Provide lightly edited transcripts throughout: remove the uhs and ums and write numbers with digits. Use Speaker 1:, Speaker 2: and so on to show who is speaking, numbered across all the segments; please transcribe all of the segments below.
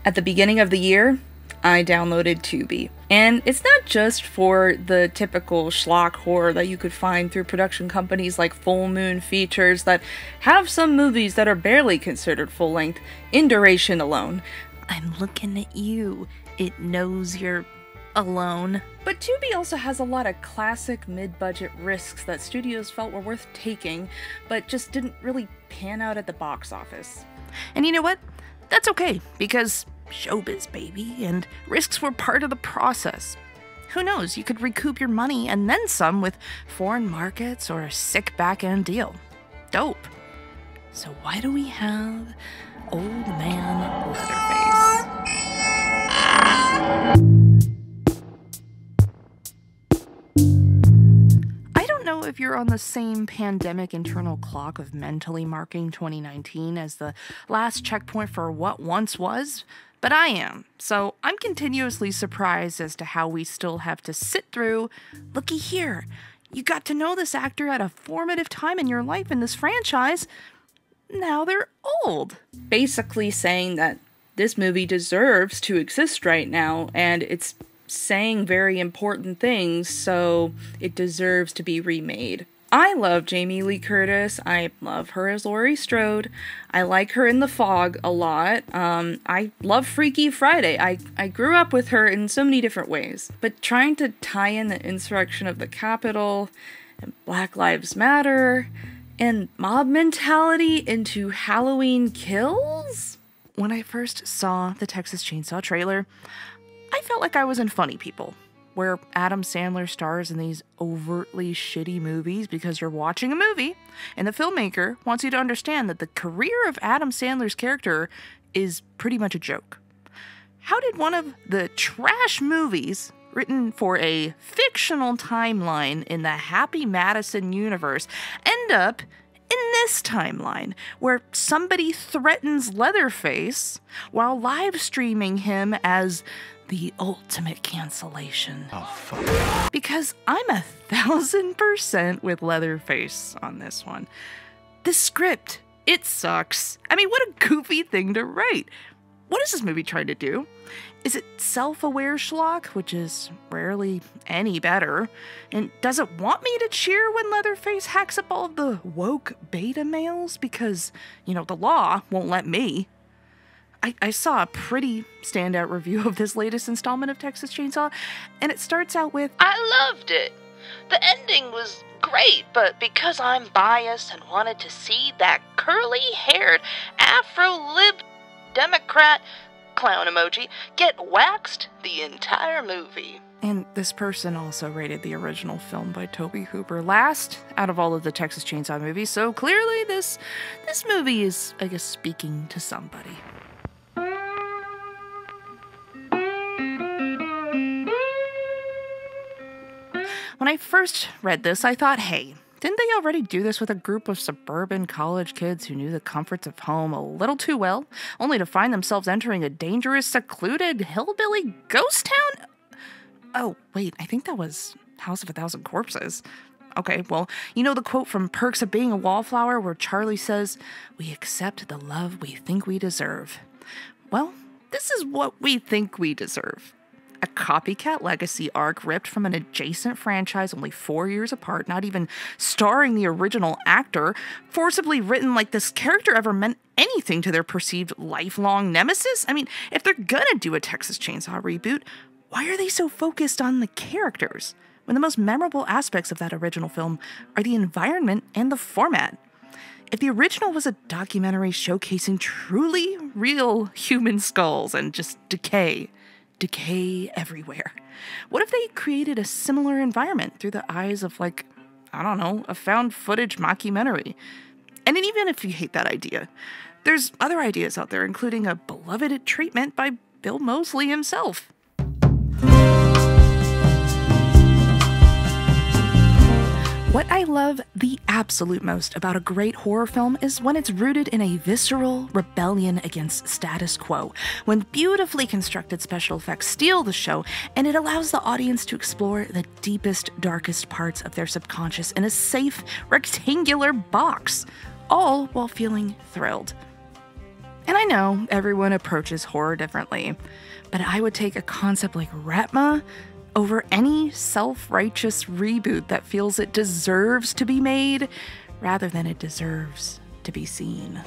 Speaker 1: At the beginning of the year, I downloaded Tubi. And it's not just for the typical schlock horror that you could find through production companies like Full Moon Features that have some movies that are barely considered full-length in duration alone. I'm looking at you. It knows you're alone. But Tubi also has a lot of classic mid-budget risks that studios felt were worth taking, but just didn't really pan out at the box office.
Speaker 2: And you know what? That's okay, because showbiz, baby, and risks were part of the process. Who knows, you could recoup your money and then some with foreign markets or a sick back-end deal. Dope. So why do we have Old Man Leatherface? I don't know if you're on the same pandemic internal clock of mentally marking 2019 as the last checkpoint for what once was, but I am, so I'm continuously surprised as to how we still have to sit through, looky here, you got to know this actor at a formative time in your life in this franchise, now they're old.
Speaker 1: Basically saying that this movie deserves to exist right now, and it's saying very important things, so it deserves to be remade. I love Jamie Lee Curtis. I love her as Laurie Strode. I like her in The Fog a lot. I love Freaky Friday. I grew up with her in so many different ways. But trying to tie in the insurrection of the Capitol and Black Lives Matter and mob mentality into Halloween Kills?
Speaker 2: When I first saw the Texas Chainsaw trailer, I felt like I was in Funny People, where Adam Sandler stars in these overtly shitty movies because you're watching a movie, and the filmmaker wants you to understand that the career of Adam Sandler's character is pretty much a joke. How did one of the trash movies written for a fictional timeline in the Happy Madison universe end up in this timeline, where somebody threatens Leatherface while live streaming him as the ultimate cancellation?
Speaker 3: Oh, fuck.
Speaker 2: Because I'm 1000% with Leatherface on this one. The script, it sucks. I mean, what a goofy thing to write. What is this movie trying to do? Is it self-aware schlock, which is rarely any better? And does it want me to cheer when Leatherface hacks up all of the woke beta males? Because, you know, the law won't let me. I saw a pretty standout review of this latest installment of Texas Chainsaw, and it starts out with,
Speaker 4: I loved it. The ending was great, but because I'm biased and wanted to see that curly-haired Afro-lib Democrat clown emoji get waxed the entire movie.
Speaker 2: And this person also rated the original film by Tobe Hooper last out of all of the Texas Chainsaw movies, so clearly this movie is, I guess, speaking to somebody. When I first read this, I thought, hey, didn't they already do this with a group of suburban college kids who knew the comforts of home a little too well, only to find themselves entering a dangerous, secluded, hillbilly ghost town? Oh, wait, I think that was House of a Thousand Corpses. Okay, well, you know the quote from Perks of Being a Wallflower where Charlie says, "We accept the love we think we deserve." Well, this is what we think we deserve. A copycat legacy arc ripped from an adjacent franchise only 4 years apart, not even starring the original actor, forcibly written like this character ever meant anything to their perceived lifelong nemesis? I mean, if they're gonna do a Texas Chainsaw reboot, why are they so focused on the characters, when the most memorable aspects of that original film are the environment and the format? If the original was a documentary showcasing truly real human skulls and just decay everywhere, what if they created a similar environment through the eyes of, like, I don't know, a found footage mockumentary? And then even if you hate that idea, there's other ideas out there, including a beloved treatment by Bill Moseley himself. What I love the absolute most about a great horror film is when it's rooted in a visceral rebellion against status quo, when beautifully constructed special effects steal the show and it allows the audience to explore the deepest, darkest parts of their subconscious in a safe, rectangular box, all while feeling thrilled. And I know everyone approaches horror differently, but I would take a concept like Retma over any self-righteous reboot that feels it deserves to be made rather than it deserves to be seen.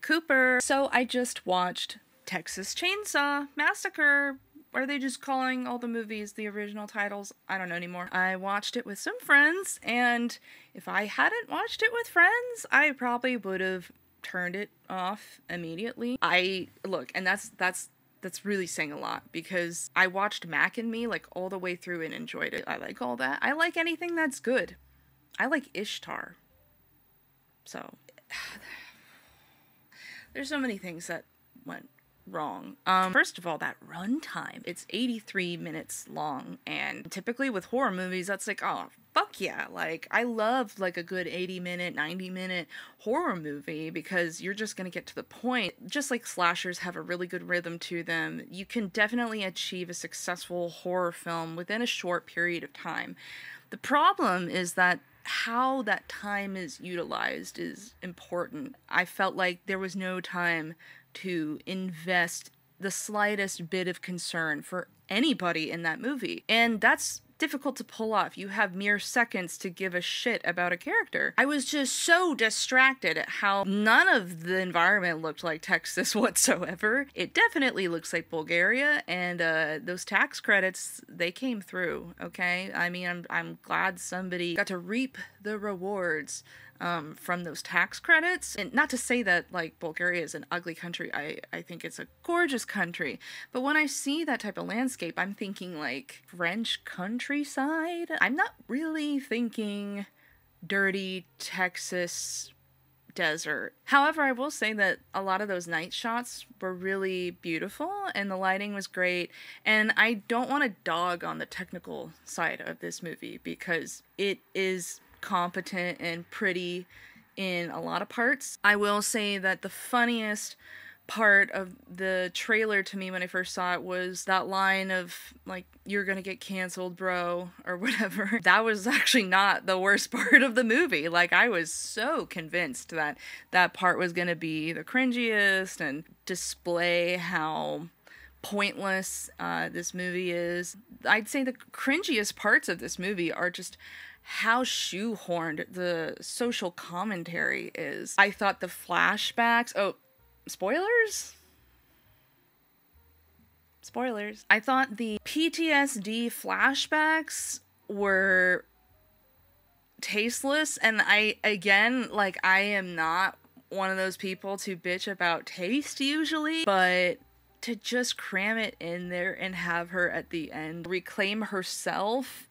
Speaker 1: Cooper. So I just watched Texas Chainsaw Massacre. Are they just calling all the movies the original titles? I don't know anymore. I watched it with some friends, and if I hadn't watched it with friends, I probably would have turned it off immediately. Look, and that's really saying a lot, because I watched Mac and Me like all the way through and enjoyed it. I like all that. I like anything that's good. I like Ishtar. So there's so many things that went wrong. First of all, that runtime. It's 83 minutes long, and typically with horror movies, that's like, oh, fuck yeah. Like, I love like a good 80-minute, 90-minute horror movie, because you're just gonna get to the point. Just like slashers have a really good rhythm to them, you can definitely achieve a successful horror film within a short period of time. The problem is that how that time is utilized is important. I felt like there was no time to invest the slightest bit of concern for anybody in that movie. And that's difficult to pull off. You have mere seconds to give a shit about a character. I was just so distracted at how none of the environment looked like Texas whatsoever. It definitely looks like Bulgaria, and those tax credits, they came through, okay? I mean, I'm glad somebody got to reap the rewards from those tax credits. And not to say that like Bulgaria is an ugly country. I think it's a gorgeous country. But when I see that type of landscape, I'm thinking like French countryside. I'm not really thinking dirty Texas desert. However, I will say that a lot of those night shots were really beautiful and the lighting was great. And I don't want to dog on the technical side of this movie, because it is competent and pretty in a lot of parts. I will say that the funniest part of the trailer to me when I first saw it was that line of like, "You're gonna get canceled, bro," or whatever. That was actually not the worst part of the movie. Like, I was so convinced that that part was gonna be the cringiest and display how pointless this movie is. I'd say the cringiest parts of this movie are just how shoehorned the social commentary is. I thought the flashbacks... Oh, spoilers? Spoilers. I thought the PTSD flashbacks were tasteless, and I am not one of those people to bitch about taste usually, but to just cram it in there and have her at the end reclaim herself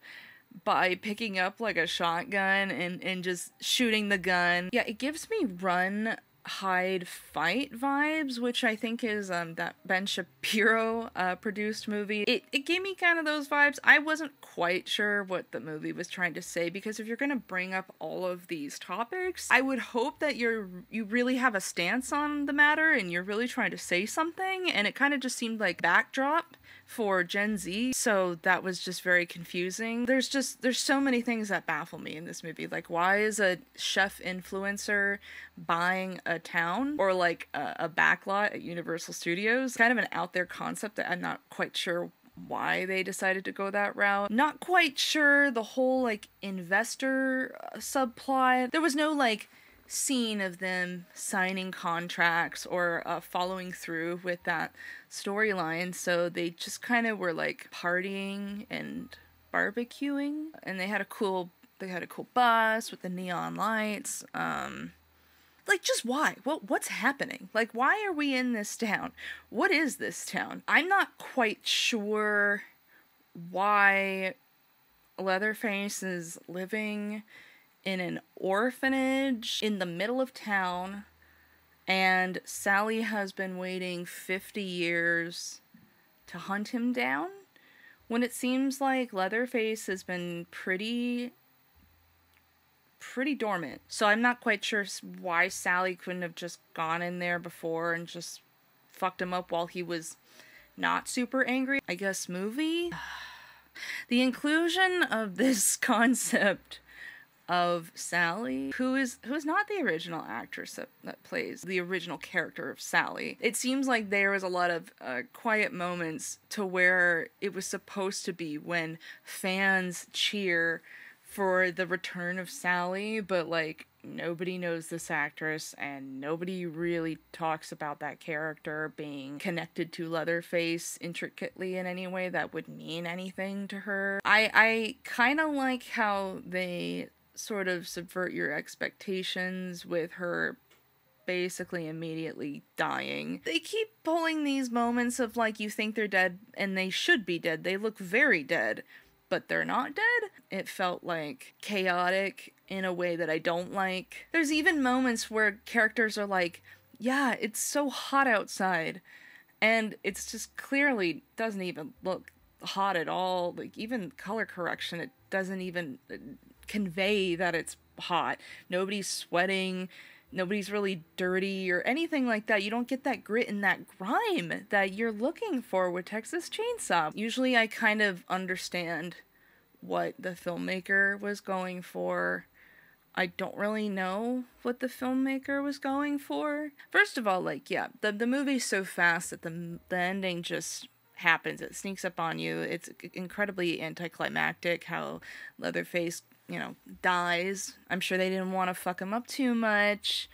Speaker 1: by picking up like a shotgun and just shooting the gun. Yeah, it gives me Run, Hide, Fight vibes, which I think is that Ben Shapiro produced movie. It gave me kind of those vibes. I wasn't quite sure what the movie was trying to say, because if you're gonna bring up all of these topics, I would hope that you really have a stance on the matter and you're really trying to say something, and it kind of just seemed like backdrop for Gen Z, so that was just very confusing. There's so many things that baffle me in this movie. Like, why is a chef influencer buying a town, or like a backlot at Universal Studios? Kind of an out there concept that I'm not quite sure why they decided to go that route. Not quite sure the whole like investor subplot. There was no like scene of them signing contracts or following through with that storyline, so they just kind of were like partying and barbecuing, and they had a cool bus with the neon lights. Like, just why? What's happening? Like, why are we in this town? What is this town? I'm not quite sure why Leatherface is living in an orphanage in the middle of town, and Sally has been waiting 50 years to hunt him down, when it seems like Leatherface has been pretty dormant. So I'm not quite sure why Sally couldn't have just gone in there before and just fucked him up while he was not super angry. I guess movie? The inclusion of this concept of Sally, who is not the original actress that plays the original character of Sally. It seems like there was a lot of quiet moments to where it was supposed to be when fans cheer for the return of Sally, but like nobody knows this actress and nobody really talks about that character being connected to Leatherface intricately in any way that would mean anything to her. I kind of like how they sort of subvert your expectations with her basically immediately dying. They keep pulling these moments of like you think they're dead and they should be dead. They look very dead, but they're not dead. It felt like chaotic in a way that I don't like. There's even moments where characters are like, yeah, it's so hot outside. And it's just clearly doesn't even look hot at all. Like even color correction, it doesn't even convey that it's hot. Nobody's sweating, nobody's really dirty or anything like that. You don't get that grit and that grime that you're looking for with Texas Chainsaw. Usually I kind of understand what the filmmaker was going for. I don't really know what the filmmaker was going for. First of all, like, yeah, the movie's so fast that the ending just happens. It sneaks up on you. It's incredibly anticlimactic how Leatherface, dies. I'm sure they didn't want to fuck him up too much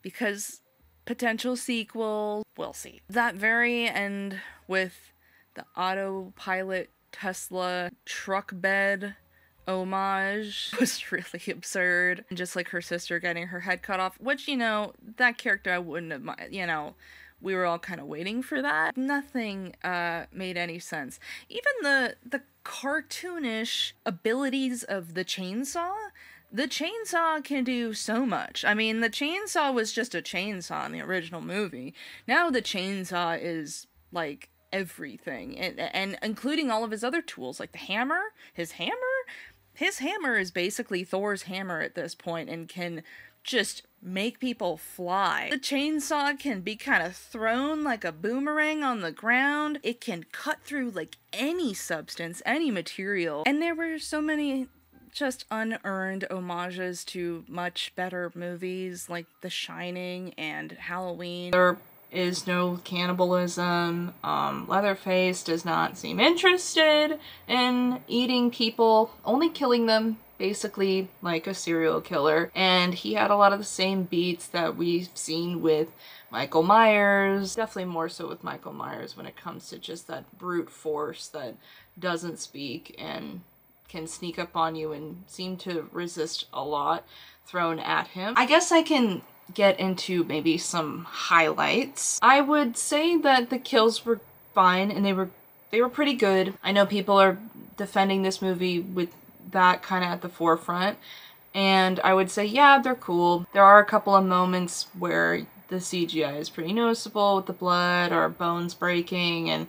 Speaker 1: because potential sequel, we'll see. That very end with the autopilot Tesla truck bed homage was really absurd. And just like her sister getting her head cut off, which, that character I wouldn't have, we were all kind of waiting for that. Nothing made any sense. Even the cartoonish abilities of the chainsaw can do so much. I mean, the chainsaw was just a chainsaw in the original movie. Now the chainsaw is, like, everything. And including all of his other tools, like the hammer. His hammer is basically Thor's hammer at this point and can just make people fly. The chainsaw can be kind of thrown like a boomerang on the ground. It can cut through like any substance, any material. And there were so many just unearned homages to much better movies like The Shining and Halloween. There is no cannibalism. Leatherface does not seem interested in eating people, only killing them, basically like a serial killer. And he had a lot of the same beats that we've seen with Michael Myers. Definitely more so with Michael Myers when it comes to just that brute force that doesn't speak and can sneak up on you and seem to resist a lot thrown at him. I guess I can get into maybe some highlights. I would say that the kills were fine and they were pretty good. I know people are defending this movie with that kind of at the forefront, and I would say, yeah, they're cool. There are a couple of moments where the CGI is pretty noticeable with the blood or bones breaking, and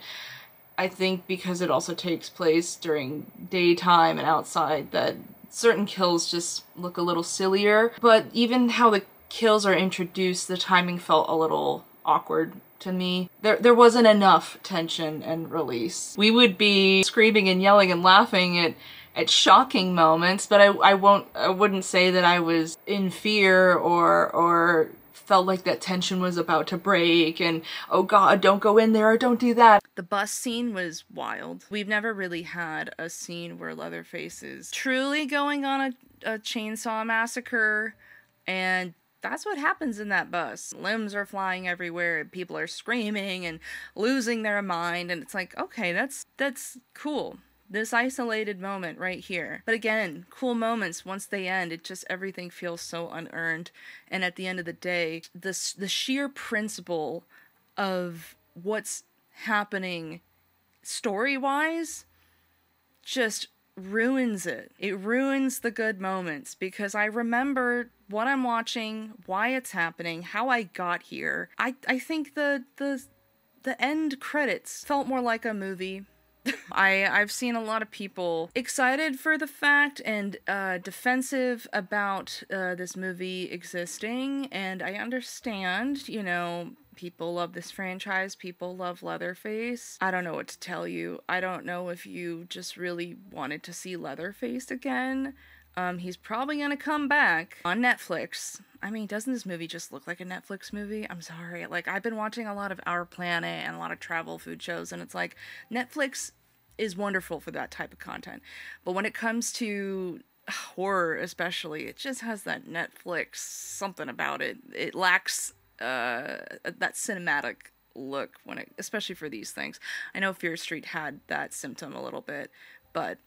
Speaker 1: I think because it also takes place during daytime and outside that certain kills just look a little sillier. But even how the kills are introduced, the timing felt a little awkward to me. There wasn't enough tension and release. We would be screaming and yelling and laughing at shocking moments, but I wouldn't say that I was in fear or felt like that tension was about to break and, oh god, don't go in there or don't do that. The bus scene was wild. We've never really had a scene where Leatherface is truly going on a chainsaw massacre, and that's what happens in that bus. Limbs are flying everywhere, and people are screaming and losing their mind, and it's like, okay, that's cool. This isolated moment right here. But again, cool moments, once they end, everything feels so unearned. And at the end of the day, the sheer principle of what's happening story-wise just ruins it. It ruins the good moments, because I remember what I'm watching, why it's happening, how I got here. I think the end credits felt more like a movie. I've seen a lot of people excited for the fact and defensive about this movie existing, and I understand, People love this franchise. People love Leatherface. I don't know what to tell you. I don't know if you just really wanted to see Leatherface again. He's probably gonna come back on Netflix. I mean, doesn't this movie just look like a Netflix movie? I'm sorry. Like, I've been watching a lot of Our Planet and a lot of travel food shows, and it's like, Netflix is wonderful for that type of content. But when it comes to horror especially, it just has that Netflix something about it. It lacks that cinematic look when it, especially for these things. I know Fear Street had that symptom a little bit, but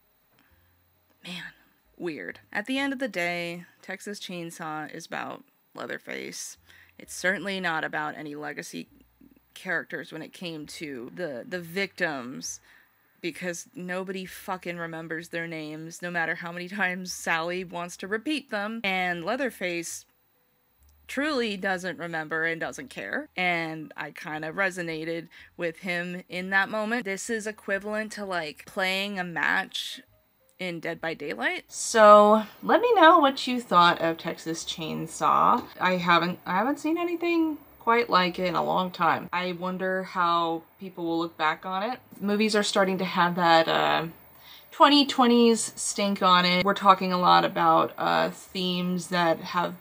Speaker 1: man, weird. At the end of the day, Texas Chainsaw is about Leatherface. It's certainly not about any legacy characters when it came to the victims, because nobody fucking remembers their names, no matter how many times Sally wants to repeat them. And Leatherface truly doesn't remember and doesn't care. And I kind of resonated with him in that moment. This is equivalent to like playing a match in Dead by Daylight. So let me know what you thought of Texas Chainsaw. I haven't seen anything quite like it in a long time. I wonder how people will look back on it. Movies are starting to have that 2020s stink on it. We're talking a lot about themes that have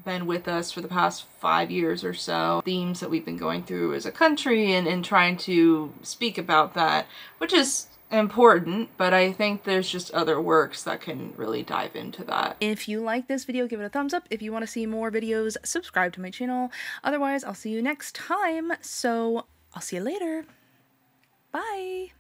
Speaker 1: been with us for the past 5 years or so. Themes that we've been going through as a country and trying to speak about that, which is important, but I think there's just other works that can really dive into that. If you like this video, give it a thumbs up. If you want to see more videos, subscribe to my channel. Otherwise, I'll see you next time. So I'll see you later. Bye.